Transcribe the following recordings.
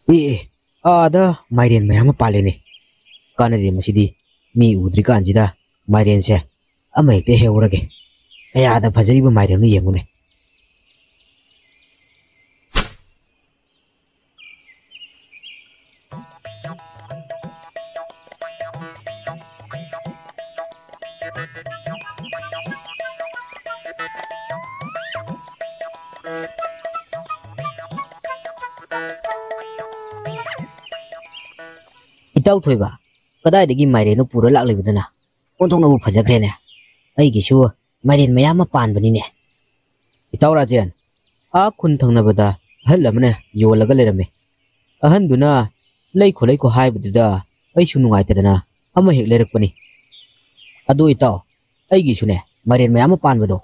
आदा माइरेन मयाम पालेने कानदे मसिदी मी उद्री कांजिदा माइरेन से अमा हेक्ते हेवरगे कयादा फजरिबा माइरेन येंगुने इताउ थोइबा कदाइदगी माइरेन पूरा लाक्लेबदना ओंथोंनबु फजख्रेने अइगिसु माइरेन मयाम पानबनिने इताउ राजेन आ खुन थंगनबदा अहल अमने योलगा लेरमे अहनदुना लैखो हाइबदुदा अइसु नुंगाइतदना अमा हेक लेरकपनि अदो इताउ अइगिसुने माइरेन मयाम पानबदो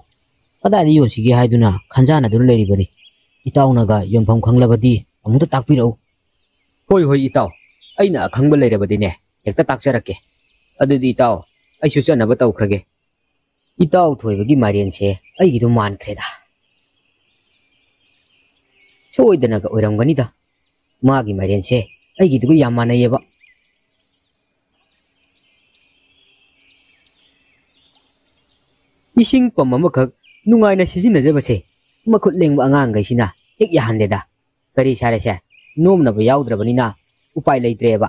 कदाइदि योनसिगे हाइदुना खंजानादुना लेरिबनि इताउनगा योनफम खंगलबदि अमुता ताकपिरौ होय होय इताउ अइना अखंग लेरबदिने हेक्ता ताकचरके अदुदि इताउ अइसु चनब तौख्रगे इताउ थोइबगी माइरेनसे अइगिदु मानख्रेदा सोइदनगा ओइरमगनिदा मागी माइरेनसे अइगिदुगु याम मानयेबा इसिंग पम अमखक नुंगाइना सिजिनजबसे मखुत लेंबा अंगांगैसिना हेक याहंदेदा करी सारेसे नोमनबा याउद्रबनिना उपाय लेत्रेबा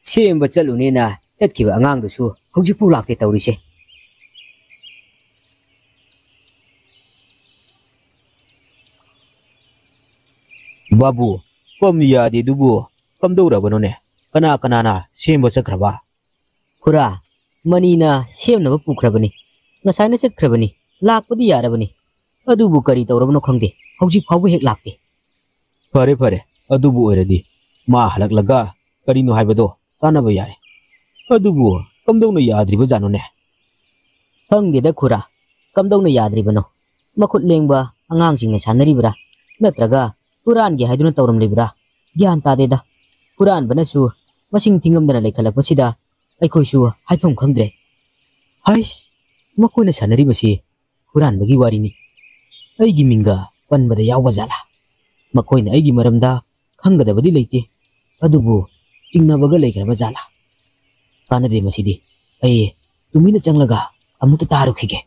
सेमबा चलुनेना चटखिबा अंगांगदुसु हौजिकपु लाक्ते तौरिसे बाबू पमनि यादे दुबु कमदौरबनोने कना कनाना सेमबा चखरबा खुरा मनीना सेमनबा पुखरबनि ngसाइना चटखरबनि लाकपदि यारबनि अदुबु करी तौरबनो खंदे हौजिक फावबो हेक लाक्ते फरे फरे अदुबु ओइरदि मा हलकलगा करिनो हाइबदो तानबा यारे अदुबु कमदौना याद्रिबा जानोने खंगदेदा खुरा कमदौना याद्रिबनो मखुत लेंबा अंगांसिंगना सानरिबरा नत्रगा पुरानगे हाइदुना तौरमलिबरा ग्यान तादेदा पुरान बनसु मसिंग थिंगमदना लेखलकपसिदा अइखोइसु हाइफम खंद्रे हाइस मखोइना सानरिबसि पुरानबगी वारिनि अइगी मिंगा पनबदा यावबा जाला मखोइना अइगी मरमदा खंगदबदि लेते अदुबु चिंगनबगा लेखरबा जाला कानदे मसिदी अइ तुमिना चंगलगा अमुता तारुखिगे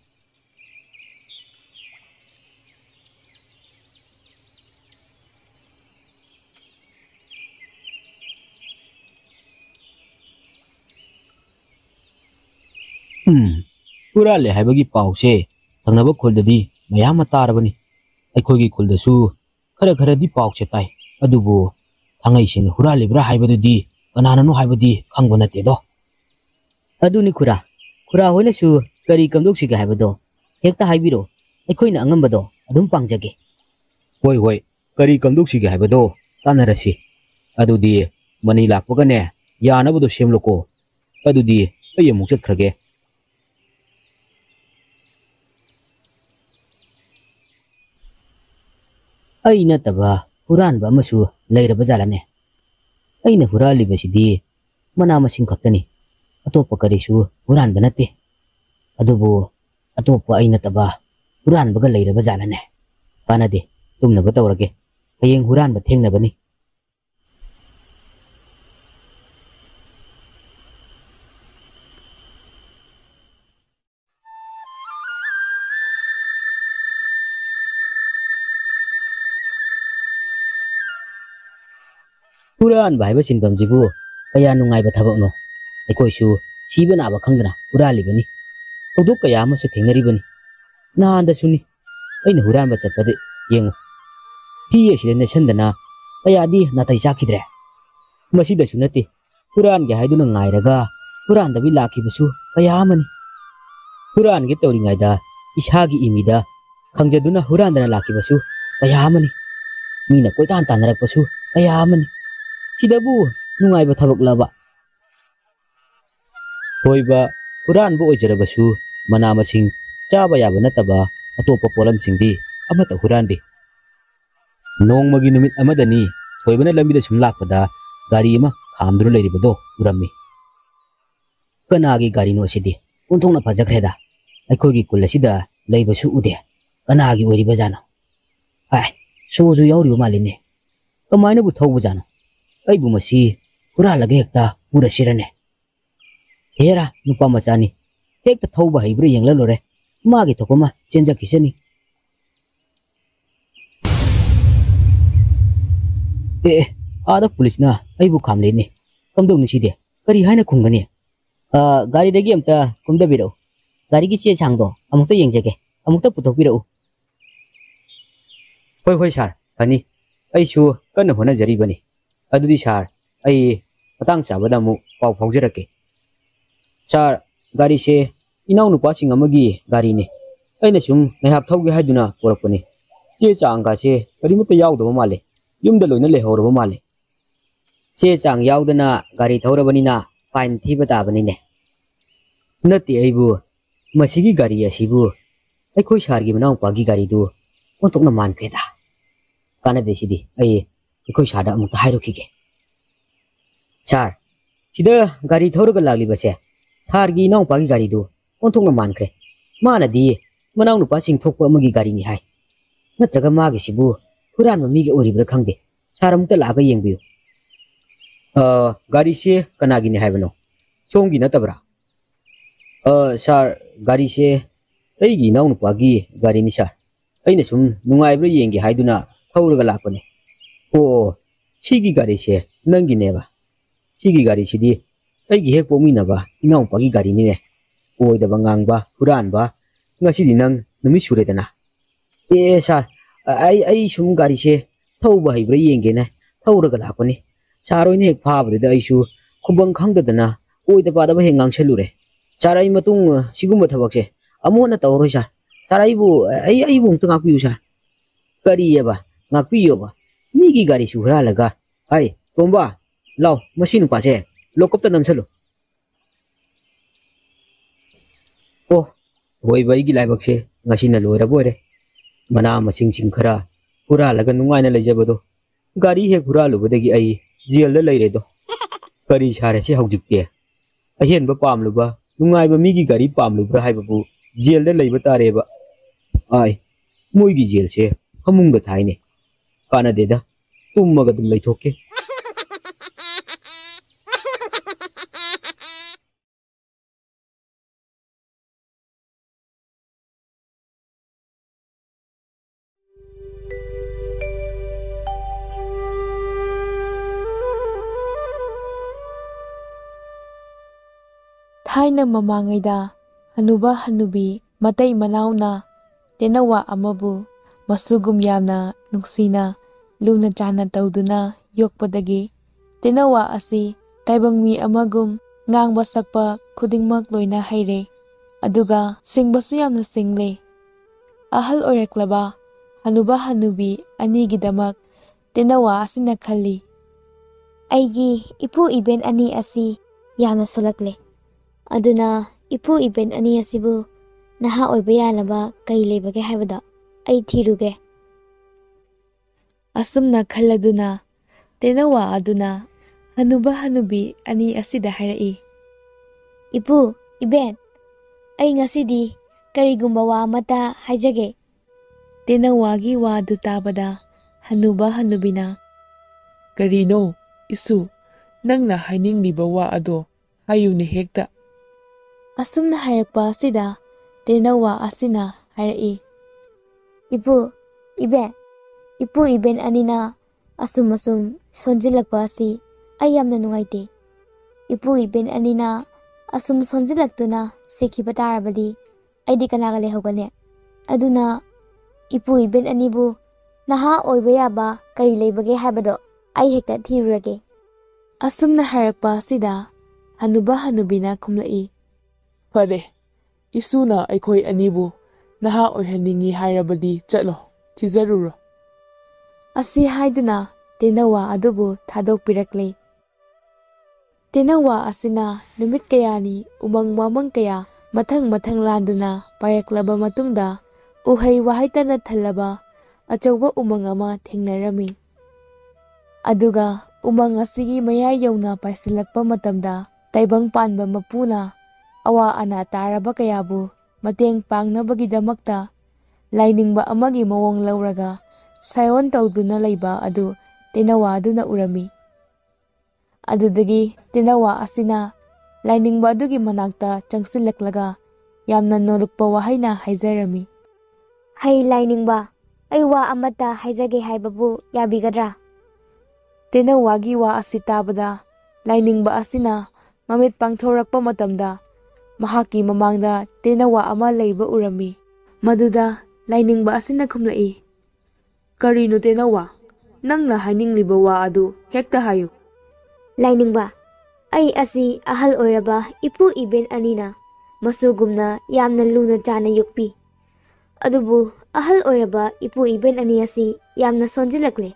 पूरा ले हाइबगी पाउसे थंगनबा खुलददी मयाम तारबनि अइखोगी खुलदसु खरा खरादि पाउसे ताइ अदुबु थांगैसिंग हुरालिब्रा हाइबदुदि कनानानो हाइबदि खंगबा नतेदो अदुनि खुरा खुरा होइनसु करी कमदोक्सिगे हाइबदो हेक्ता हाइबिरो अइखोइना अंगमबदो अदुम पांगजगे होय होय करी कमदोक्सिगे हाइबदो तानरसि अदुदि मनी लाक्पगने यानबदो सेमलोको अदुदि अय अमुक चटखरगे अइ नतबा हुरानबा अमसु लेरबा जालाने अइना हुरालिबसिदि मना मसिंग खक्तनि अतोप करिसु हुरानबा नते अदुबु अतोप अइ नतबा हुरानबगा लेरबा जालाने कानदे तुमनबा तौरगे हयेंग हुरानबा थेंगनबनि पुरान भाइबा सिनबमजिबु कया नुंगाइबा थबकनो अइखोइसु सीबा नाबा खंगदना हुरालिबनि थौदोक कया अमसु थेंगनरिबनि नाहानदसुनि अइना हुरानबा चटपदि येंगु थी असिदा नेसंदना कयादि नातै चाखिद्रे मसिदसु नते हुरानगे हाइदुना ngairaga हुरानदबि लाखिबसु कया अमनि हुरानगे तौरिङाइदा इसागी इमिदा खंगजदुना हुरानदना लाखिबसु कया अमनि मीना कोइतान तानरकपसु कया अमनि सिदबु नुंगाइबा थबकलबा होइबा हुरानबा ओइजरबसु मना मसिंग चाबा याबा नतबा अतोपा पोलमसिंगदि अमता हुरानदे नोंमगी नुमित अमदनी थोइबना लंबिदा सुम लाकपदा गाड़ी अमा खामदुना लेरिबदो उरम्मी कनागी गाड़ीनो असिदि उन्थोंना फजख्रेदा अइखोगी कुल असिदा लेइबसु उदे कनागी ओइरिबा जानो हाय सोजु याउरिबा मालिने कमाइनबु थौबा जानो ꯑꯩꯕꯨ ꯃꯁꯤ ꯍꯨꯔꯥꯜꯂꯒ ꯍꯦꯛꯇ ꯄꯨꯔꯁꯤꯔꯅꯦ? ꯍꯦꯔꯥ ꯅꯨꯄꯥ ꯃꯆꯥꯅꯤ, ꯍꯦꯛꯇ ꯊꯧꯕ ꯍꯩꯕ꯭ꯔꯥ ꯌꯦꯡꯂ ꯃꯥꯒꯤ ꯊꯣꯛꯄ ꯑꯃ ꯆꯦꯟꯖꯈꯤꯁꯅꯤ. ꯑꯥꯗ ꯄꯨꯂꯤꯁꯅ ꯑꯩꯕꯨ ꯈꯥꯝꯂꯦꯅꯦ. ꯀꯝꯗꯧꯅꯤ ꯁꯤꯗꯤ? ꯀꯔꯤ ꯍꯥꯏꯅ ꯈꯨꯝꯒꯅꯤ? ꯒꯥꯔꯤꯗꯒꯤ ꯑꯝꯇ ꯀꯨꯝꯗꯕꯤꯔꯛꯎ. ꯒꯥꯔꯤꯒꯤ ꯆꯦ ꯆꯥꯡꯗꯣ ꯑꯃꯨꯛꯇ ꯌꯦꯡꯖꯒꯦ. ꯑꯃꯨꯛꯇ ꯄꯨꯊꯣꯛꯄꯤꯔꯛꯎ. ꯍꯣꯏ ꯁꯥꯔ, ꯐꯅꯤ. ꯑꯩꯁꯨ ꯀꯟꯅ ꯍꯣꯠꯅꯖꯔꯤꯕꯅꯤ. ꯑꯗꯨꯗꯤ ꯁꯥꯔ, ꯑꯩ ꯃꯇꯥꯡ ꯆꯥꯕꯗ ꯑꯃꯨꯛ ꯄꯥꯎ ꯐꯥꯎꯖꯔꯛꯀꯦ. ꯁꯥꯔ, ꯒꯥꯔꯤꯁꯦ ꯏꯅꯥꯎꯅꯨꯄꯥꯁꯤꯡ ꯑꯃꯒꯤ ꯒꯥꯔꯤꯅꯤ. ꯑꯩꯅ ꯁꯨꯝ ꯉꯥꯏꯍꯥꯛ ꯊꯧꯒꯦ ꯍꯥꯏꯗꯨꯅ ꯄꯨꯔꯛꯄꯅꯤ. ꯆꯦ ꯆꯥꯡꯒꯥꯁꯦ ꯀꯔꯤꯃꯠꯇ ꯌꯥꯎꯗꯕ ꯃꯥꯜꯂꯦ. ꯌꯨꯝꯗ ꯂꯣꯏꯅ ꯂꯩꯍꯧꯔꯕ ꯃꯥꯜꯂꯦ. ꯆꯦ ꯆꯥꯡ ꯌꯥꯎꯗꯅ ꯒꯥꯔꯤ ꯊꯧꯔꯕꯅꯤꯅ ꯐꯥꯏꯟ ꯊꯤꯕ ꯇꯥꯕꯅꯤꯅꯦ. ꯅꯠꯇꯦ ꯑꯩꯕꯨ, ꯃꯁꯤꯒꯤ ꯒꯥꯔꯤ ꯑꯁꯤꯕꯨ ꯑꯩꯈꯣꯏ ꯁꯥꯔꯒꯤ ꯃꯅꯥꯎꯄꯥꯒꯤ ꯒꯥꯔꯤꯗꯨ ꯑꯣꯟꯊꯣꯛꯅ ꯃꯥꯟꯈ꯭ꯔꯦꯗ. ꯀꯥꯟꯅꯗꯦ ꯁꯤꯗꯤ. ꯑꯩꯈꯣꯏ ꯁꯥꯔꯗ ꯑꯃꯨꯛꯇ ꯍꯥꯏꯔꯨꯈꯤꯒꯦ. ꯁꯥꯔ, ꯁꯤꯗ ꯒꯥꯔꯤ ꯊꯧꯔꯒ ꯂꯥꯛꯂꯤꯕꯁꯦ ꯁꯥꯔꯒꯤ ꯏꯅꯥꯎꯄꯥꯒꯤ ꯒꯥꯔꯤꯗꯨ ꯑꯣꯟꯊꯣꯛꯅ ꯃꯥꯟꯈ꯭ꯔꯦ. ꯃꯥꯅꯗꯤ ꯃꯅꯥꯎꯅꯨꯄꯥꯁꯤꯡ ꯊꯣꯛꯄ ꯑꯃꯒꯤ ꯒꯥꯔꯤꯅꯤ ꯍꯥꯏ. ꯅꯠꯇ꯭ꯔꯒ ꯃꯥꯒꯤꯁꯤꯕꯨ ꯍꯨꯔꯥꯟꯕ ꯃꯤꯒ ꯑꯣꯏꯔꯤꯕ꯭ꯔꯥ ꯈꯪꯗꯦ. ꯁꯥꯔ ꯑꯃꯨꯛꯇ ꯂꯥꯛꯑꯒ ꯌꯦꯡꯕꯤꯌꯨ. ꯒꯥꯔꯤꯁꯦ ꯀꯅꯥꯒꯤꯅꯤ ꯍꯥꯏꯕꯅꯣ? ꯁꯣꯝꯒꯤ ꯅꯠꯇꯕ꯭ꯔꯥ? ꯁꯥꯔ, ꯒꯥꯔꯤꯁꯦ ꯑꯩꯒꯤ ꯏꯅꯥꯎꯅꯨꯄꯥꯒꯤ ꯒꯥꯔꯤꯅꯤ ꯁꯥꯔ. ꯑꯩꯅ ꯁꯨꯝ ꯅꯨꯡꯉꯥꯏꯕ꯭ꯔꯥ ꯌꯦꯡꯒꯦ ꯍꯥꯏꯗꯨꯅ ꯊꯧꯔꯒ ꯂꯥꯛꯄꯅꯦ. ꯑꯣ, ꯁꯤꯒꯤ ꯒꯥꯔꯤꯁꯦ ꯅꯪꯒꯤꯅꯦꯕ. ꯁꯤꯒꯤ ꯒꯥꯔꯤꯁꯤꯗꯤ ꯑꯩꯒꯤ ꯍꯦꯛ ꯄꯣꯛꯃꯤꯟꯅꯕ ꯏꯅꯥꯎꯄꯥꯒꯤ ꯒꯥꯔꯤꯅꯤꯅꯦ. ꯑꯣꯏꯗꯕ ꯉꯥꯡꯕ, ꯍꯨꯔꯥꯟꯕ. ꯉꯁꯤꯗꯤ ꯅꯪ ꯅꯨꯃꯤꯠ ꯁꯨꯔꯦꯗꯅ. ꯁꯥꯔ, ꯑꯩ ꯁꯨꯝ ꯒꯥꯔꯤꯁꯦ ꯊꯧꯕ ꯍꯩꯕ꯭ꯔꯥ ꯌꯦꯡꯒꯦꯅ ꯊꯧꯔꯒ ꯂꯥꯛꯄꯅꯤ. ꯁꯥꯔ ꯍꯣꯏꯅ ꯍꯦꯛ ꯐꯥꯕꯗꯨꯗ ꯑꯩꯁꯨ ꯈꯨꯝꯕꯝ ꯈꯪꯗꯗꯅ ꯑꯣꯏꯗ ꯄꯥꯗꯕ ꯍꯦꯛ ꯉꯥꯡꯁꯜꯂꯨꯔꯦ. ꯁꯥꯔ, ꯑꯩ ꯃꯇꯨꯡ ꯁꯤꯒꯨꯝꯕ ꯊꯕꯛꯁꯦ ꯑꯃꯨꯛ ꯍꯟꯅ ꯇꯧꯔꯔꯣꯏ ꯁꯥꯔ. ꯁꯥꯔ, ꯑꯩꯕꯨ ꯑꯃꯨꯛꯇ ꯉꯥꯛꯄꯤꯌꯨ ꯁꯥꯔ. ꯀꯔꯤꯑꯕ ꯉꯥꯛꯄꯤꯌꯣꯕ? ꯃꯤꯒꯤ ꯒꯥꯔꯤꯁꯨ ꯍꯨꯔꯥꯜꯂꯒ. ꯇꯣꯝꯕ, ꯂꯥꯎ, ꯃꯁꯤ ꯅꯨꯄꯥꯁꯦ ꯂꯣꯀꯞꯇ ꯅꯝꯁꯜꯂꯨ. ꯑꯣ, ꯑꯣꯏꯕ ꯑꯩꯒꯤ ꯂꯥꯏꯕꯛꯁꯦ ꯉꯁꯤꯅ ꯂꯣꯏꯔꯕ ꯑꯣꯏꯔꯦ. ꯃꯅꯥ ꯃꯁꯤꯡꯁꯤꯡ ꯈꯔ ꯍꯨꯔꯥꯜꯂꯒ ꯅꯨꯡꯉꯥꯏꯅ ꯂꯩꯖꯕꯗꯣ ꯒꯥꯔꯤ ꯍꯦꯛ ꯍꯨꯔꯥꯜꯂꯨꯕꯗꯒꯤ ꯑꯩ ꯖꯦꯜꯗ ꯂꯩꯔꯦꯗꯣ. ꯀꯔꯤ ꯁꯥꯔꯦ ꯁꯤ ꯍꯧꯖꯤꯛꯇꯤ? ꯑꯍꯦꯟꯕ ꯄꯥꯝꯂꯨꯕ, ꯅꯨꯡꯉꯥꯏꯕ ꯃꯤꯒꯤ ꯒꯥꯔꯤ ꯄꯥꯝꯂꯨꯕ꯭ꯔꯥ ꯍꯥꯏꯕꯕꯨ ꯖꯦꯜꯗ ꯂꯩꯕ ꯇꯥꯔꯦꯕ. ꯃꯣꯏꯒꯤ ꯖꯦꯜꯁꯦ ꯐꯃꯨꯡꯗ ꯊꯥꯏꯅꯦ. ꯀꯥꯟꯅꯗꯦꯗ, ꯇꯨꯝꯃꯒ ꯑꯗꯨꯝ ꯂꯩꯊꯣꯛꯀꯦ. ꯊꯥꯏꯅ ꯃꯃꯥꯡꯉꯩꯗ ꯍꯅꯨꯕ ꯍꯅꯨꯕꯤ ꯃꯇꯩ ꯃꯅꯥꯎꯅ ꯇꯦꯅꯋꯥ ꯑꯃꯕꯨ ꯃꯁꯨꯒꯨꯝ ꯌꯥꯝꯅ ꯅꯨꯡꯁꯤꯅ ꯂꯨꯅ ꯆꯥꯟꯅ ꯇꯧꯗꯨꯅ ꯌꯣꯛꯄꯗꯒꯤ ꯇꯦꯅꯋꯥ ꯑꯁꯤ ꯇꯥꯏꯕꯪ ꯃꯤ ꯑꯃꯒꯨꯝ ꯉꯥꯡꯕ ꯁꯛꯄ ꯈꯨꯗꯤꯡꯃꯛ ꯂꯣꯏꯅ ꯍꯩꯔꯦ. ꯑꯗꯨꯒ ꯁꯤꯡꯕꯁꯨ ꯌꯥꯝꯅ ꯁꯤꯡꯂꯦ. ꯑꯍꯜ ꯑꯣꯏꯔꯛꯂꯕ ꯍꯅꯨꯕ ꯍꯅꯨꯕꯤ ꯑꯅꯤꯒꯤꯗꯃꯛ ꯇꯦꯅꯋꯥ ꯑꯁꯤꯅ ꯈꯜꯂꯤ, ꯑꯩꯒꯤ ꯏꯄꯨ ꯏꯕꯦꯟ ꯑꯅꯤ ꯑꯁꯤ ꯌꯥꯝꯅ ꯁꯣꯜꯂꯛꯂꯦ. ꯑꯗꯨꯅ ꯏꯄꯨ ꯏꯕꯦꯟ ꯑꯅꯤ ꯑꯁꯤꯕꯨ ꯅꯍꯥ ꯑꯣꯏꯕ ꯌꯥꯅꯕ ꯀꯩ ꯂꯩꯕꯒꯦ ꯍꯥꯏꯕꯗꯣ ꯑꯩ ꯊꯤꯔꯨꯒꯦ. ꯑꯁꯨꯝꯅ ꯈꯜꯂꯗꯨꯅ ꯇꯦꯅꯋꯥ ꯑꯗꯨꯅ ꯍꯅꯨꯕ ꯍꯅꯨꯕꯤ ꯑꯅꯤ ꯑꯁꯤꯗ ꯍꯥꯏꯔꯛꯏ, ꯏꯄꯨ ꯏꯕꯦꯟ, ꯑꯩ ꯉꯁꯤꯗꯤ ꯀꯔꯤꯒꯨꯝꯕ ꯋꯥ ꯑꯃꯠꯇ ꯍꯥꯏꯖꯒꯦ. ꯇꯦꯅꯋꯥꯒꯤ ꯋꯥꯗꯨ ꯇꯥꯕꯗ ꯍꯅꯨꯕ ꯍꯅꯨꯕꯤꯅ, ꯀꯔꯤꯅꯣ ꯏꯁꯨ, ꯅꯪꯅ ꯍꯥꯏꯅꯤꯡꯂꯤꯕ ꯋꯥ ꯑꯗꯣ ꯍꯥꯏꯌꯨꯅꯦ ꯍꯦꯛꯇ. ꯑꯁꯨꯝꯅ ꯍꯥꯏꯔꯛꯄ ꯑꯁꯤꯗ ꯇꯦꯅꯋꯥ ꯑꯁꯤꯅ ꯍꯥꯏꯔꯛꯏ, ꯏꯄꯨ ꯏꯕꯦꯟ, ꯏꯄꯨ ꯏꯕꯦꯟ ꯑꯅꯤꯅ ꯑꯁꯨꯝ ꯁꯣꯟꯖꯤꯜꯂꯛꯄ ꯑꯁꯤ ꯑꯩ ꯌꯥꯝꯅ ꯅꯨꯡꯉꯥꯏꯇꯦ. ꯏꯄꯨ ꯏꯕꯦꯟ ꯑꯅꯤꯅ ꯑꯁꯨꯝ ꯁꯣꯟꯖꯤꯜꯂꯛꯇꯨꯅ ꯁꯤꯈꯤꯕ ꯇꯥꯔꯕꯗꯤ ꯑꯩꯗꯤ ꯀꯅꯥꯒ ꯂꯩꯍꯧꯒꯅꯤ? ꯑꯗꯨꯅ ꯏꯄꯨ ꯏꯕꯦꯟ ꯑꯅꯤꯕꯨ ꯅꯍꯥ ꯑꯣꯏꯕ ꯌꯥꯕ ꯀꯔꯤ ꯂꯩꯕꯒꯦ ꯍꯥꯏꯕꯗꯣ ꯑꯩ ꯍꯦꯛꯇ ꯊꯤꯔꯨꯔꯒꯦ. ꯑꯁꯨꯝꯅ ꯍꯥꯏꯔꯛꯄ ꯑꯁꯤꯗ ꯍꯅꯨꯕ ꯍꯅꯨꯕꯤꯅ ꯈꯨꯝꯂꯛꯏ, ꯐꯔꯦ, ꯏꯁꯨꯅ ꯑꯩꯈꯣꯏ ꯑꯅꯤꯕꯨ ꯅꯍꯥ ꯑꯣꯏꯍꯟꯅꯤꯡꯉꯤ ꯍꯥꯏꯔꯕꯗꯤ ꯆꯠꯂꯣ, ꯊꯤꯖꯔꯨꯔꯣ. ꯑꯁꯤ ꯍꯥꯏꯗꯨꯅ ꯇꯦꯅꯋꯥ ꯑꯗꯨꯕꯨ ꯊꯥꯗꯣꯛꯄꯤꯔꯛꯂꯦ. ꯇꯦꯅꯋꯥ ꯑꯁꯤꯅ ꯅꯨꯃꯤꯠ ꯀꯌꯥꯅꯤ ꯎꯃꯪ ꯋꯥꯃꯪ ꯀꯌా ꯃꯊꯪ ꯃꯊꯪ ꯂꯥꯟꯗꯨꯅ ꯄꯥꯏꯔꯛꯂꯕ ꯃꯇꯨꯡꯗ ꯎꯍꯩ ꯋꯥꯍꯩꯇꯅ ꯊꯜꯂꯕ ꯑꯆꯧꯕ ꯎꯃꯪ ꯑꯃ ꯊꯦꯡꯅꯔꯝꯃꯤ. ꯑꯗꯨꯒ ꯎꯃꯪ ꯑꯁꯤꯒꯤ ꯃꯌꯥꯏ ꯌꯧꯅ ꯄꯥꯏꯁꯤꯜꯂꯛꯄ ꯃꯇꯝꯗ ꯇꯥꯏꯕꯪ ꯄꯥꯟꯕ ꯃꯄꯨꯅ ꯑꯋꯥ ꯑꯅꯥ ꯇꯥꯔꯕ ꯀꯌꯥꯕꯨ ꯃꯇꯦꯡ ꯄꯥꯡꯅꯕꯒꯤꯗꯃꯛꯇ ꯂꯥꯏꯅꯤꯡꯕ ꯑꯃꯒꯤ ꯃꯑꯣꯡ ꯂꯧꯔꯒ ꯁꯥꯏꯑꯣꯟ ꯇꯧꯗꯨꯅ ꯂꯩꯕ ꯑꯗꯨ ꯇꯦꯅꯋꯥ ꯑꯗꯨꯅ ꯎꯔꯝꯃꯤ꯫ ꯑꯗꯨꯗꯒꯤ ꯇꯦꯅꯋꯥ ꯑꯁꯤꯅ ꯂꯥꯏꯅꯤꯡꯕ ꯑꯗꯨꯒꯤ ꯃꯅꯥꯛꯇ ꯆꯪꯁꯤꯜꯂꯛꯂꯒ ꯌꯥꯝꯅ ꯅꯣꯂꯨꯛꯄ ꯋꯥꯍꯩꯅ ꯍꯥꯏꯖꯔꯝꯃꯤ. ꯍꯩ ꯂꯥꯏꯅꯤꯡꯕ, ꯑꯩ ꯋꯥ ꯑꯃꯠꯇ ꯍꯥꯏꯖꯒꯦ ꯍꯥꯏꯕꯕꯨ ꯌꯥꯕꯤꯒꯗ꯭ꯔꯥ? ꯇꯦꯅꯋꯥꯒꯤ ꯋꯥ ꯑꯁꯤ ꯇꯥꯕꯗ ꯂꯥꯏꯅꯤꯡꯕ ꯑꯁꯤꯅ ꯃꯃꯤꯠ ꯄꯥꯡꯊꯣꯔꯛꯄ ꯃꯇꯝꯗ ꯃꯍꯥꯛꯀꯤ ꯃꯃꯥꯡꯗ ꯇꯦꯅꯋꯥ ꯑꯃ ꯂꯩꯕ ꯎꯔꯝꯃꯤ. ꯃꯗꯨꯗ ꯂꯥꯏꯅꯤꯡꯕ ꯑꯁꯤꯅ ꯈꯨꯝꯂꯛꯏ, "ꯀꯔꯤꯅꯣ ꯇꯦꯅꯋꯥ? ꯅꯪꯅ ꯍꯥꯏꯅꯤꯡꯂꯤꯕ ꯋꯥ ꯑꯗꯨ ꯍꯦꯛꯇ ꯍꯥꯏꯌꯨ." ꯂꯥꯏꯅꯤꯡꯕ, ꯑꯩ ꯑꯁꯤ ꯑꯍꯜ ꯑꯣꯏꯔꯕ ꯏꯄꯨ ꯏꯕꯦꯟ ꯑꯅꯤꯅ ꯃꯁꯨꯒꯨꯝꯅ ꯌꯥꯝꯅ ꯂꯨꯅ ꯆꯥꯟꯅ ꯌꯣꯛꯄꯤ. ꯑꯗꯨꯕꯨ ꯑꯍꯜ ꯑꯣꯏꯔꯕ ꯏꯄꯨ ꯏꯕꯦꯟ ꯑꯅꯤ ꯑꯁꯤ ꯌꯥꯝꯅ ꯁꯣꯟꯖꯤꯜꯂꯛꯂꯦ.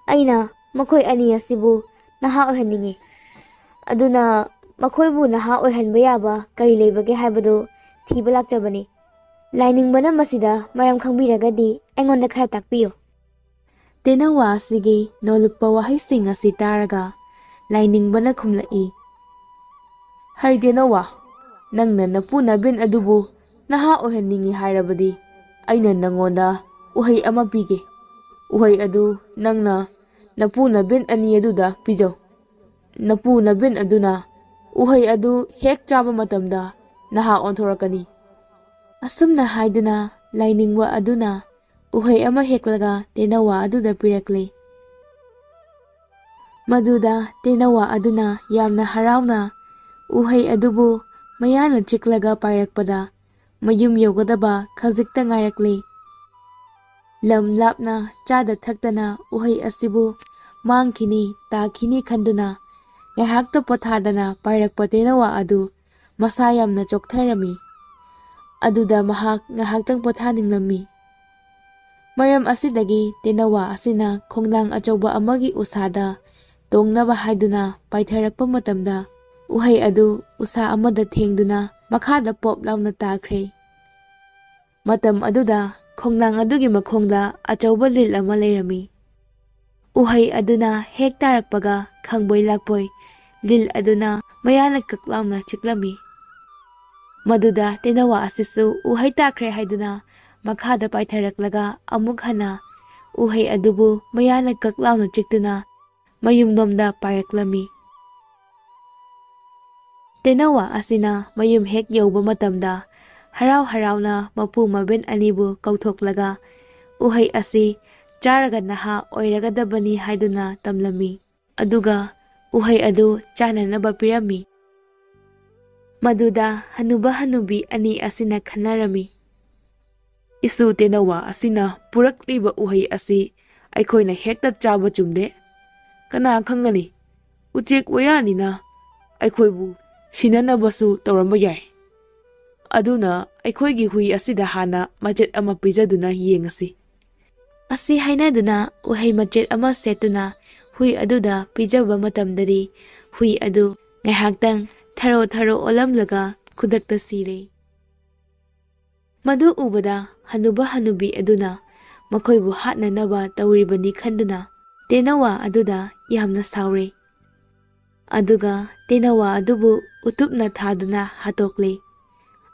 ꯑꯩꯅ ꯃꯈꯣꯏ ꯑꯅꯤ ꯑꯁꯤꯕꯨ ꯅꯍꯥ ꯑꯣꯏꯍꯟꯅꯤꯡꯉꯤ. ꯑꯗꯨꯅ ꯃꯈꯣꯏꯕꯨ ꯅꯍꯥ ꯑꯣꯏꯍꯟꯕ ꯌꯥꯕ ꯀꯔꯤ ꯂꯩꯕꯒꯦ ꯍꯥꯏꯕꯗꯨ ꯊꯤꯕ ꯂꯥꯛꯆꯕꯅꯤ. ꯂꯥꯏꯅꯤꯡꯕꯅ ꯃꯁꯤꯗ ꯃꯔꯝ ꯈꯪꯕꯤꯔꯒꯗꯤ ꯑꯩꯉꯣꯟꯗ ꯈꯔ ꯇꯥꯛꯄꯤꯌꯨ." ꯇꯦꯅꯋꯥ ꯑꯁꯤꯒꯤ ꯅꯣꯂꯨꯛꯄ ꯋꯥꯍꯩꯁꯤꯡ ꯑꯁꯤ ꯇꯥꯔꯒ ꯂꯥꯏꯅꯤꯡꯕꯅ ꯈꯨꯝꯂꯛꯏ, "ꯍꯩ ꯇꯦꯅꯋꯥ, ꯅꯪꯅ ꯅꯄꯨ ꯅꯕꯦꯟ ꯑꯗꯨꯕꯨ ꯅꯍꯥ ꯑꯣꯏꯍꯟꯅꯤꯡꯉꯤ ꯍꯥꯏꯔꯕꯗꯤ ꯑꯩꯅ ꯅꯉꯣꯟꯗ ꯎꯍꯩ ꯑꯃ ꯄꯤꯒꯦ. ꯎꯍꯩ ꯑꯗꯨ ꯅꯪꯅ ꯅꯄꯨ ꯅꯕꯦꯟ ꯑꯅꯤ ꯑꯗꯨꯗ ꯄꯤꯖꯧ. ꯅꯄꯨ ꯅꯕꯦꯟ ꯑꯗꯨꯅ ꯎꯍꯩ ꯑꯗꯨ ꯍꯦꯛ ꯆꯥꯕ ꯃꯇꯝꯗ ꯅꯍꯥ ꯑꯣꯟꯊꯣꯔꯛꯀꯅꯤ." ꯑꯁꯨꯝꯅ ꯍꯥꯏꯗꯨꯅ ꯂꯥꯏꯅꯤꯡꯕ ꯑꯗꯨꯅ ꯎꯍꯩ ꯑꯃ ꯍꯦꯛꯂꯒ ꯇꯦꯅꯋꯥ ꯑꯗꯨꯗ ꯄꯤꯔꯛꯂꯦ. ꯃꯗꯨꯗ ꯇꯦꯅꯋꯥ ꯑꯗꯨꯅ ꯌꯥꯝꯅ ꯍꯔꯥꯎꯅ ꯎꯍꯩ ꯑꯗꯨꯕꯨ ꯃꯌꯥꯅ ꯆꯤꯛꯂꯒ ꯄꯥꯏꯔꯛꯄꯗ ꯃꯌꯨꯝ ꯌꯧꯒꯗꯕ ꯈꯖꯤꯛꯇ ꯉꯥꯏꯔꯛꯂꯦ. ꯂꯝ ꯂꯥꯞꯅ ꯆꯥꯗ ꯊꯛꯇꯅ ꯎꯍꯩ ꯑꯁꯤꯕꯨ ꯃꯥꯡꯈꯤꯅꯤ ꯇꯥꯈꯤꯅꯤ ꯈꯟꯗꯨꯅ ꯉꯥꯏꯍꯥꯛꯇ ꯄꯣꯊꯥꯗꯅ ꯄꯥꯏꯔꯛꯄ ꯇꯦꯅꯋꯥ ꯑꯗꯨ ꯃꯁꯥ ꯌꯥꯝꯅ ꯆꯣꯛꯊꯔꯝꯃꯤ. ꯑꯗꯨꯗ ꯃꯍꯥꯛ ꯉꯥꯏꯍꯥꯛꯇꯪ ꯄꯣꯊꯥꯅꯤꯡꯂꯝꯃꯤ. ꯃꯔꯝ ꯑꯁꯤꯗꯒꯤ ꯇꯦꯅꯋꯥ ꯑꯁꯤꯅ ꯈꯣꯡꯅꯥꯡ ꯑꯆꯧꯕ ꯑꯃꯒꯤ ꯎꯁꯥꯗ ꯇꯣꯡꯅꯕ ꯍꯥꯏꯗꯨꯅ ꯄꯥꯏꯊꯔꯛꯄ ꯃꯇꯝꯗ ꯎꯍꯩ ꯑꯗꯨ ꯎꯁꯥ ꯑꯃꯗ ꯊꯦꯡꯗꯨꯅ ꯃꯈꯥꯗ ꯄꯣꯞ ꯂꯥꯎꯅ ꯇꯥꯈ꯭ꯔꯦ. ꯃꯇꯝ ꯑꯗꯨꯗ ꯈꯣꯡꯅꯥꯡ ꯑꯗꯨꯒꯤ ꯃꯈꯣꯡꯗ ꯑꯆꯧꯕ ꯂꯤꯜ ꯑꯃ ꯂꯩꯔꯝꯃꯤ. ꯎꯍꯩ ꯑꯗꯨꯅ ꯍꯦꯛ ꯇꯥꯔꯛꯄꯒ ꯈꯪꯕꯣꯏ ꯂꯥꯛꯄꯣꯏ ꯂꯤꯜ ꯑꯗꯨꯅ ꯃꯌꯥꯅ ꯀꯛ ꯂꯥꯎꯅ ꯆꯤꯛꯂꯝꯃꯤ. ꯃꯗꯨꯗ ꯇꯦꯅꯋꯥ ꯑꯁꯤꯁꯨ ꯎꯍꯩ ꯇꯥꯈ꯭ꯔꯦ ꯍꯥꯏꯗꯨꯅ ꯃꯈꯥꯗ ꯄꯥꯏꯊꯔꯛꯂꯒ ꯑꯃꯨꯛ ꯍꯟꯅ ꯎꯍꯩ ꯑꯗꯨꯕꯨ ꯃꯌꯥꯅ ꯀꯛ ꯂꯥꯎꯅ ꯆꯤꯛꯇꯨꯅ ꯃꯌꯨꯝꯂꯣꯝꯗ ꯄꯥꯏꯔꯛꯂꯝꯃꯤ. ꯇꯦꯅꯋꯥ ꯑꯁꯤꯅ ꯃꯌꯨꯝ ꯍꯦꯛ ꯌꯧꯕ ꯃꯇꯝꯗ ꯍꯔꯥꯎ ꯍꯔꯥꯎꯅ ꯃꯄꯨ ꯃꯕꯦꯟ ꯑꯅꯤꯕꯨ ꯀꯧꯊꯣꯛꯂꯒ ꯎꯍꯩ ꯑꯁꯤ ꯆꯥꯔꯒ ꯅꯍꯥ ꯑꯣꯏꯔꯒꯗꯕꯅꯤ ꯍꯥꯏꯗꯨꯅ ꯇꯝꯂꯝꯃꯤ. ꯑꯗꯨꯒ ꯎꯍꯩ ꯑꯗꯨ ꯆꯥꯅꯅꯕ ꯄꯤꯔꯝꯃꯤ. ꯃꯗꯨꯗ ꯍꯅꯨꯕ ꯍꯅꯨꯕꯤ ꯑꯅꯤ ꯑꯁꯤꯅ ꯈꯟꯅꯔꯝꯃꯤ, "ꯏꯁꯨ ꯇꯦꯅꯋꯥ ꯑꯁꯤꯅ ꯄꯨꯔꯛꯂꯤꯕ ꯎꯍꯩ ꯑꯁꯤ ꯑꯩꯈꯣꯏꯅ ꯍꯦꯛꯇ ꯆꯥꯕ ꯆꯨꯝꯗꯦ. ꯀꯅꯥ ꯈꯪꯒꯅꯤ, ꯎꯆꯦꯛ ꯋꯥꯌꯥꯅꯤꯅ ꯑꯩꯈꯣꯏꯕꯨ ꯁꯤꯅꯅꯕꯁꯨ ꯇꯧꯔꯝꯕ ꯌꯥꯏ. ꯑꯗꯨꯅ ꯑꯩꯈꯣꯏꯒꯤ ꯍꯨꯏ ꯑꯁꯤꯗ ꯍꯥꯟꯅ ꯃꯆꯦꯠ ꯑꯃ ꯄꯤꯖꯗꯨꯅ ꯌꯦꯡꯉꯁꯤ." ꯑꯁꯤ ꯍꯥꯏꯅꯗꯨꯅ ꯎꯍꯩ ꯃꯆꯦꯠ ꯑꯃ ꯁꯦꯠꯇꯨꯅ ꯍꯨꯏ ꯑꯗꯨꯗ ꯄꯤꯖꯕ ꯃꯇꯝꯗꯗꯤ ꯍꯨꯏ ꯑꯗꯨ ꯉꯥꯏꯍꯥꯛꯇꯪ ꯊꯔꯣ ꯊꯔꯣ ꯑꯣꯜꯂꯝꯂꯒ ꯈꯨꯗꯛꯇ ꯁꯤꯔꯦ. ꯃꯗꯨ ꯎꯕꯗ ꯍꯅꯨꯕ ꯍꯅꯨꯕꯤ ꯑꯗꯨꯅ ꯃꯈꯣꯏꯕꯨ ꯍꯥꯠꯅꯅꯕ ꯇꯧꯔꯤꯕꯅꯤ ꯈꯟꯗꯨꯅ ꯇꯦꯅꯋꯥ ꯑꯗꯨꯗ ꯌꯥꯝꯅ ꯁꯥꯎꯔꯦ. ꯑꯗꯨꯒ ꯇꯦꯅꯋꯥ ꯑꯗꯨꯕу ꯎꯇꯨꯞꯅ ꯊꯥꯗꯨꯅ ꯍꯥꯠꯇꯣꯛꯂꯦ.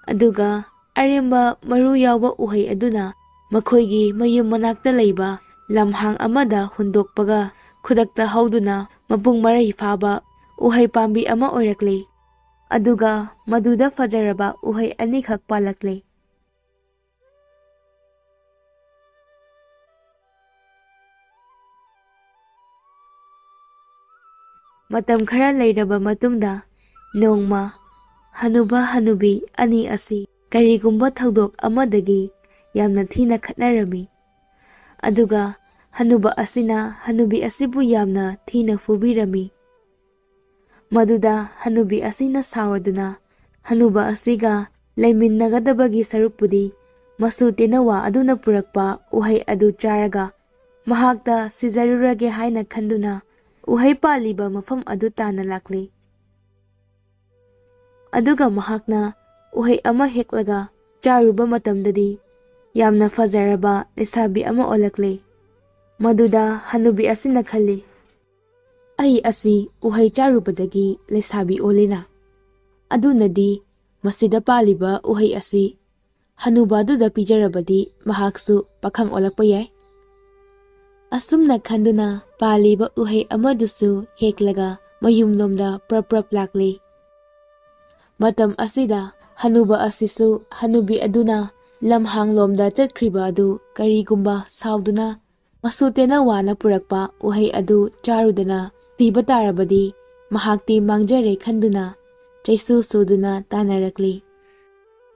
ꯑꯗꯨꯒ ꯑꯔꯦꯝꯕ ꯃꯔꯨ ꯌꯥꯎꯕ ꯎꯍꯩ ꯑꯗꯨꯅ ꯃꯈꯣꯏꯒꯤ ꯃꯌꯨꯝ ꯃꯅꯥꯛꯇ ꯂꯩꯕ ꯂꯝꯍꯥꯡ ꯑꯃꯗ ꯍꯨꯟꯗꯣꯛꯄꯒ ꯈꯨꯗꯛꯇ ꯍꯧꯗꯨꯅ ꯃꯄꯨꯡ ꯃꯔꯩ ꯐꯥꯕ ꯎꯍꯩ ꯄꯥꯝꯕꯤ ꯑꯃ ꯑꯣꯏꯔꯛꯂꯦ. ꯑꯗꯨꯒ ꯃꯗꯨꯗ ꯐꯖꯔꯕ ꯎꯍꯩ ꯑꯅꯤꯈꯛ ꯄꯥꯜꯂꯛꯂꯦ. ꯃꯇꯝ ꯈꯔ ꯂꯩꯔꯕ ꯃꯇꯨꯡꯗ ꯅꯣꯡꯃ ꯍꯅꯨꯕ ꯍꯅꯨꯕꯤ ꯑꯅꯤ ꯑꯁꯤ ꯀꯔꯤꯒꯨꯝꯕ ꯊꯧꯗꯣꯛ ꯑꯃꯗꯒꯤ ꯌꯥꯝꯅ ꯊꯤꯅ ꯈꯠꯅꯔꯝꯃꯤ. ꯑꯗꯨꯒ ꯍꯅꯨꯕ ꯑꯁꯤꯅ ꯍꯅꯨꯕꯤ ꯑꯁꯤꯕꯨ ꯌꯥꯝꯅ ꯊꯤꯅ ꯐꯨꯕꯤꯔꯝꯃꯤ. ꯃꯗꯨꯗ ꯍꯅꯨꯕꯤ ꯑꯁꯤꯅ ꯁꯥꯎꯔꯗꯨꯅ ꯍꯅꯨꯕ ꯑꯁꯤꯒ ꯂꯩꯃꯤꯟꯅꯒꯗꯕꯒꯤ ꯁꯔꯨꯛꯄꯨꯗꯤ ꯃꯁꯨ ꯇꯦꯅꯋꯥ ꯑꯗꯨꯅ ꯄꯨꯔꯛꯄ ꯎꯍꯩ ꯑꯗꯨ ꯆꯥꯔꯒ ꯃꯍꯥꯛꯇ ꯁꯤꯖꯔꯨꯔꯒꯦ ꯍꯥꯏꯅ ꯈꯟꯗꯨꯅ ꯎꯍꯩ ꯄꯥꯜꯂꯤꯕ ꯃꯐꯝ ꯑꯗꯨ ꯇꯥꯟꯅ ꯂꯥꯛꯂꯦ. ꯑꯗꯨꯒ ꯃꯍꯥꯛꯅ ꯎꯍꯩ ꯑꯃ ꯍꯦꯛꯂꯒ ꯆꯥꯔꯨꯕ ꯃꯇꯝꯗꯗꯤ ꯌꯥꯝꯅ ꯐꯖꯔꯕ ꯂꯩꯁꯥꯕꯤ ꯑꯃ ꯑꯣꯜꯂꯛꯂꯦ. ꯃꯗꯨꯗ ꯍꯅꯨꯕꯤ ꯑꯁꯤꯅ ꯈꯜꯂꯤ, "ꯑꯩ ꯑꯁꯤ ꯎꯍꯩ ꯆꯥꯔꯨꯕꯗꯒꯤ ꯂꯩꯁꯥꯕꯤ ꯑꯣꯜꯂꯤꯅ, ꯑꯗꯨꯅꯗꯤ ꯃꯁꯤꯗ ꯄꯥꯜꯂꯤꯕ ꯎꯍꯩ ꯑꯁꯤ ꯍꯅꯨꯕ ꯑꯗꯨꯗ ꯄꯤꯖꯔꯕꯗꯤ ꯃꯍꯥꯛꯁꯨ ꯄꯥꯈꯪ ꯑꯣꯜꯂꯛꯄ ꯌꯥꯏ." ꯑꯁꯨꯝꯅ ꯈꯟꯗꯨꯅ ꯄꯥꯜꯂꯤꯕ ꯎꯍꯩ ꯑꯃꯗꯨꯁꯨ ꯍꯦꯛꯂꯒ ꯃꯌꯨꯝꯂꯣꯝꯗ ꯄ꯭ꯔꯞ ꯂꯥꯛꯂꯤ꯫ ꯃꯇꯝ ꯑꯁꯤꯗ ꯍꯅꯨꯕ ꯑꯁꯤꯁꯨ ꯍꯅꯨꯕꯤ ꯑꯗꯨꯅ ꯂꯝꯍꯥꯡꯂꯣꯝꯗ ꯆꯠꯈ꯭ꯔꯤꯕ ꯑꯗꯨ ꯀꯔꯤꯒꯨꯝꯕ ꯁꯥꯎꯗꯨꯅ ꯃꯁꯨ ꯇꯦꯅꯋꯥꯅ ꯄꯨꯔꯛꯄ ꯎꯍꯩ ꯑꯗꯨ ꯆꯥꯔꯨꯗꯅ ꯁꯤꯕ ꯇꯥꯔꯕꯗꯤ ꯃꯍꯥꯛꯇꯤ ꯃꯥꯡꯖꯔꯦ ꯈꯟꯗꯨꯅ ꯆꯩꯁꯨ ꯁꯨꯗꯨꯅ ꯇꯥꯟꯅꯔꯛꯂꯤ꯫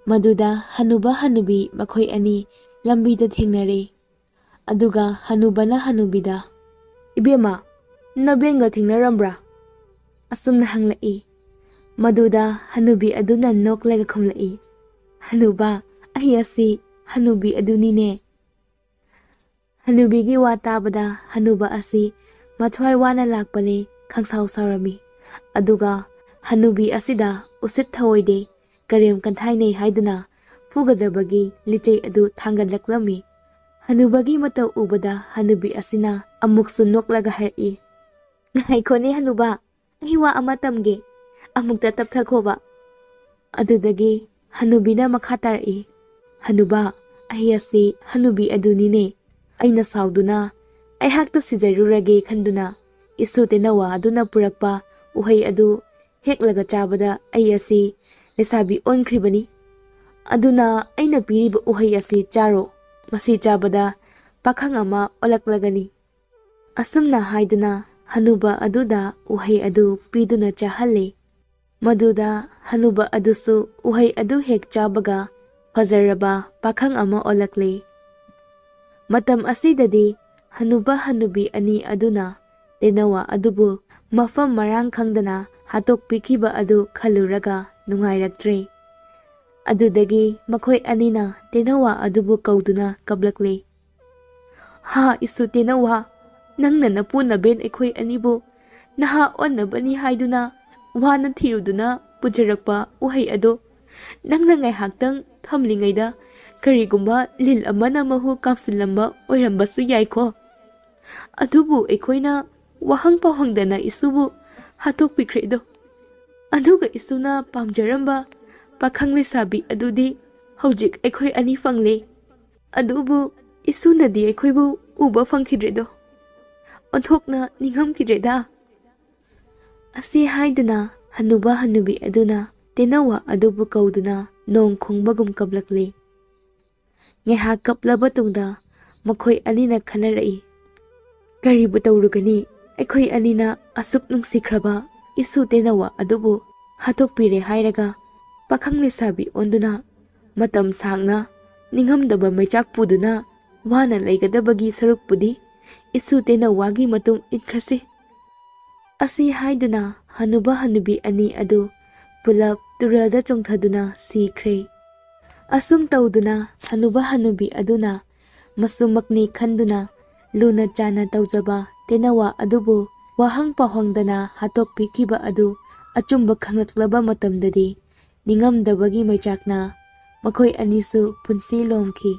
ꯃꯗꯨꯗ ꯍꯅꯨꯕ ꯍꯅꯨꯕꯤ ꯃꯈꯣꯏ ꯑꯅꯤ ꯂꯝꯕꯤꯗ ꯊꯦꯡꯅꯔꯦ꯫ ꯑꯗꯨꯒ ꯍꯅꯨꯕꯅ ꯍꯅꯨꯕꯤꯗ "ꯏꯕꯦꯝꯃ, ꯅꯕꯦꯟꯒ ꯊꯦꯡꯅꯔꯝꯕ꯭ꯔꯥ?" ꯑꯁꯨꯝꯅ ꯍꯪꯂꯛꯏ꯫ ꯃꯗꯨꯗ ꯍꯅꯨꯕꯤ ꯑꯗꯨꯅ ꯅꯣꯛꯂꯒ ꯈꯨꯝꯂꯛꯏ, "ꯍꯅꯨꯕ, ꯑꯩ ꯑꯁꯤ ꯍꯅꯨꯕꯤ ꯑꯗꯨꯅꯤꯅꯦ." ꯍꯅꯨꯕꯤꯒꯤ ꯋꯥ ꯇꯥꯕꯗ ꯍꯅꯨꯕ ꯑꯁꯤ ꯃꯊ꯭ꯋꯥꯏ ꯋꯥꯅ ꯂꯥꯛꯄꯅꯦ ꯈꯪꯁꯥꯎ ꯁꯥꯎꯔꯝꯃꯤ꯫ ꯑꯗꯨꯒ ꯍꯅꯨꯕꯤ ꯑꯁꯤꯗ ꯎꯁꯤꯠ ꯊꯑꯣꯏꯗꯦ, ꯀꯔꯦꯝ ꯀꯟꯊꯥꯏꯅꯩ ꯍꯥꯏꯗꯨꯅ ꯐꯨꯒꯗꯕꯒꯤ ꯂꯤꯆꯩ ꯑꯗꯨ ꯊꯥꯡꯒꯠꯂꯛꯂꯝꯃꯤ꯫ ꯍꯅꯨꯕꯒꯤ ꯃꯇꯧ ꯎꯕꯗ ꯍꯅꯨꯕꯤ ꯑꯁꯤꯅ ꯑꯃꯨꯛꯁꯨ ꯅꯣꯛꯂꯒ ꯍꯥꯏꯔꯛꯏ, "ꯉꯥꯏꯈꯣꯅꯦ ꯍꯅꯨꯕ, ꯑꯩ ꯋꯥ ꯑꯃ ꯇꯝꯒꯦ, ꯑꯃꯨꯛꯇ ꯇꯞꯊꯈꯣꯕ." ꯑꯗꯨꯗꯒꯤ ꯍꯅꯨꯕꯤꯅ ꯃꯈꯥ ꯇꯥꯔꯛꯏ, "ꯍꯅꯨꯕ, ꯑꯩ ꯑꯁꯤ ꯍꯅꯨꯕꯤ ꯑꯗꯨꯅꯤꯅꯦ. ꯑꯩꯅ ꯁꯥꯎꯗꯨꯅ ꯑꯩꯍꯥꯛꯇ ꯁꯤꯖꯔꯨꯔꯒꯦ ꯈꯟꯗꯨꯅ ꯏꯁꯨ ꯇꯦꯅꯋꯥ ꯑꯗꯨꯅ ꯄꯨꯔꯛꯄ ꯎꯍꯩ ꯑꯗꯨ ꯍꯦꯛꯂꯒ ꯆꯥꯕꯗ ꯑꯩ ꯑꯁꯤ ꯂꯩꯁꯥꯕꯤ ꯑꯣꯟꯈ꯭ꯔꯤꯕꯅꯤ꯫ ꯑꯗꯨꯅ ꯑꯩꯅ ꯄꯤꯔꯤꯕ ꯎꯍꯩ ꯑꯁꯤ ꯆꯥꯔꯣ, ꯃꯁꯤ ꯆꯥꯕꯗ ꯄꯥꯈꯪ ꯑꯃ ꯑꯣꯜꯂꯛꯂꯒꯅꯤ." ꯑꯁꯨꯝꯅ ꯍꯥꯏꯗꯨꯅ ꯍꯅꯨꯕ ꯑꯗꯨꯗ ꯎꯍꯩ ꯑꯗꯨ ꯄꯤꯗꯨꯅ ꯆꯥꯍꯜꯂꯦ꯫ ꯃꯗꯨꯗ ꯍꯅꯨꯕ ꯑꯗꯨꯁꯨ ꯎꯍꯩ ꯑꯗꯨ ꯍꯦꯛ ꯆꯥꯕꯒ ꯐꯖꯔꯕ ꯄꯥꯈꯪ ꯑꯃ ꯑꯣꯜꯂꯛꯂꯦ꯫ ꯃꯇꯝ ꯑꯁꯤꯗꯗꯤ ꯍꯅꯨꯕ ꯍꯅꯨꯕꯤ ꯑꯅꯤ ꯑꯗꯨꯅ ꯇꯦꯅꯋꯥ ꯑꯗꯨꯕꯨ ꯃꯐꯝ ꯃꯔꯥꯡ ꯈꯪꯗꯅ ꯍꯥꯠꯇꯣꯛꯄꯤꯈꯤꯕ ꯑꯗꯨ ꯈꯜꯂꯨꯔꯒ ꯅꯨꯡꯉꯥꯏꯔꯛꯇ꯭ꯔꯦ꯫ ꯑꯗꯨꯗꯒꯤ ꯃꯈꯣꯏ ꯑꯅꯤꯅ ꯇꯦꯅꯋꯥ ꯑꯗꯨꯕꯨ ꯀꯧꯗꯨꯅ ꯀꯞꯂꯛꯂꯦ, "ꯍꯥ ꯏꯁꯨ ꯇꯦꯅꯋꯥ, ꯅꯪꯅ ꯅꯄꯨ ꯅꯕꯦꯟ ꯑꯩꯈꯣꯏ ꯑꯅꯤꯕꯨ ꯅꯍꯥ ꯑꯣꯟꯅꯕꯅꯤ ꯍꯥꯏꯗꯨꯅ ꯋꯥꯅ ꯊꯤꯔꯨꯗꯨꯅ ꯄꯨꯖꯔꯛꯄ ꯎꯍꯩ ꯑꯗꯣ ꯅꯪꯅ ꯉꯥꯏꯍꯥꯛꯇꯪ ꯊꯝꯂꯤꯉꯩꯗ ꯀꯔꯤꯒꯨꯝꯕ ꯂꯤꯟ ꯑꯃꯅ ꯃꯍꯨ ꯀꯥꯝꯁꯤꯜꯂꯝꯕ ꯑꯣꯏꯔꯝꯕꯁꯨ ꯌꯥꯏꯀꯣ꯫ ꯑꯗꯨꯕꯨ ꯑꯩꯈꯣꯏꯅ ꯋꯥꯍꯪ ꯄꯥꯎꯍꯪꯗꯅ ꯏꯁꯨꯕꯨ ꯍꯥꯠꯇꯣꯛꯄꯤꯈ꯭ꯔꯦꯗꯣ꯫ ꯑꯗꯨꯒ ꯏꯁꯨꯅ ꯄꯥꯝꯖꯔꯝꯕ ꯄꯥꯈꯪ ꯂꯩꯁꯥꯕꯤ ꯑꯗꯨꯗꯤ ꯍꯧꯖꯤꯛ ꯑꯩꯈꯣꯏ ꯑꯅꯤ ꯐꯪꯂꯦ꯫ ꯑꯗꯨꯕꯨ ꯏꯁꯨꯅꯗꯤ ꯑꯩꯈꯣꯏꯕꯨ ꯎꯕ ꯐꯪꯈꯤꯗ꯭ꯔꯦꯗꯣ, ꯑꯣꯟꯊꯣꯛꯅ ꯅꯤꯡꯉꯝꯈꯤꯗ꯭ꯔꯦꯗ." ꯑꯁꯤ ꯍꯥꯏꯗꯨꯅ ꯍꯅꯨꯕ ꯍꯅꯨꯕꯤ ꯑꯗꯨꯅ ꯇꯦꯅꯋꯥ ꯑꯗꯨꯕꯨ ꯀꯧꯗꯨꯅ ꯅꯣꯡ ꯈꯣꯡꯕꯒꯨꯝ ꯀꯞꯂꯛꯂꯦ꯫ ꯉꯥꯏꯍꯥꯛ ꯀꯞꯂꯕ ꯇꯨꯡꯗ ꯃꯈꯣꯏ ꯑꯅꯤꯅ ꯈꯟꯅꯔꯛꯏ, "ꯀꯔꯤꯕꯨ ꯇꯧꯔꯨꯒꯅꯤ, ꯑꯩꯈꯣꯏ ꯑꯅꯤꯅ ꯑꯁꯨꯛ ꯅꯨꯡꯁꯤꯈ꯭ꯔꯕ ꯏꯁꯨ ꯇꯦꯅꯋꯥ ꯑꯗꯨꯕꯨ ꯍꯥꯠꯇꯣꯛꯄꯤꯔꯦ ꯍꯥꯏꯔꯒ ꯄꯥꯈꯪ ꯂꯩꯁꯥꯕꯤ ꯑꯣꯟꯗꯨꯅ ꯃꯇꯝ ꯁꯥꯡꯅ ꯅꯤꯡꯉꯝꯗꯕ ꯃꯩꯆꯥꯛ ꯄꯨꯗꯨꯅ ꯋꯥꯅ ꯂꯩꯒꯗꯕꯒꯤ ꯁꯔꯨꯛꯄꯨꯗꯤ ꯏꯁꯨ ꯇꯦꯅꯋꯥꯒꯤ ꯃꯇꯨꯡ ꯏꯟꯈ꯭ꯔꯁꯤ." ꯑꯁꯤ ꯍꯥꯏꯗꯨꯅ ꯍꯅꯨꯕ ꯍꯅꯨꯕꯤ ꯑꯅꯤ ꯑꯗꯨ ꯄꯨꯂꯞ ꯇꯨꯔꯦꯜꯗ ꯆꯣꯡꯊꯗꯨꯅ ꯁꯤꯈ꯭ꯔꯦ꯫ ꯑꯁꯨꯝ ꯇꯧꯗꯨꯅ ꯍꯅꯨꯕ ꯍꯅꯨꯕꯤ ꯑꯗꯨꯅ ꯃꯁꯨꯃꯛꯅꯤ ꯈꯟꯗꯨꯅ ꯂꯨꯅ ꯆꯥꯟꯅ ꯇꯧꯖꯕ ꯇꯦꯅꯋꯥ ꯑꯗꯨꯕꯨ ꯋꯥꯍꯪ ꯄꯥꯎꯍꯪꯗꯅ ꯍꯥꯠꯇꯣꯛꯄꯤꯈꯤꯕ ꯑꯗꯨ ꯑꯆꯨꯝꯕ ꯈꯪꯂꯛꯂꯕ ꯃꯇꯝꯗꯗꯤ ꯅꯤꯡꯉꯝꯗꯕꯒꯤ ꯃꯩꯆꯥꯛꯅ ꯃꯈꯣꯏ ꯑꯅꯤꯁꯨ ꯄꯨꯟꯁꯤ ꯂꯣꯝꯈꯤ꯫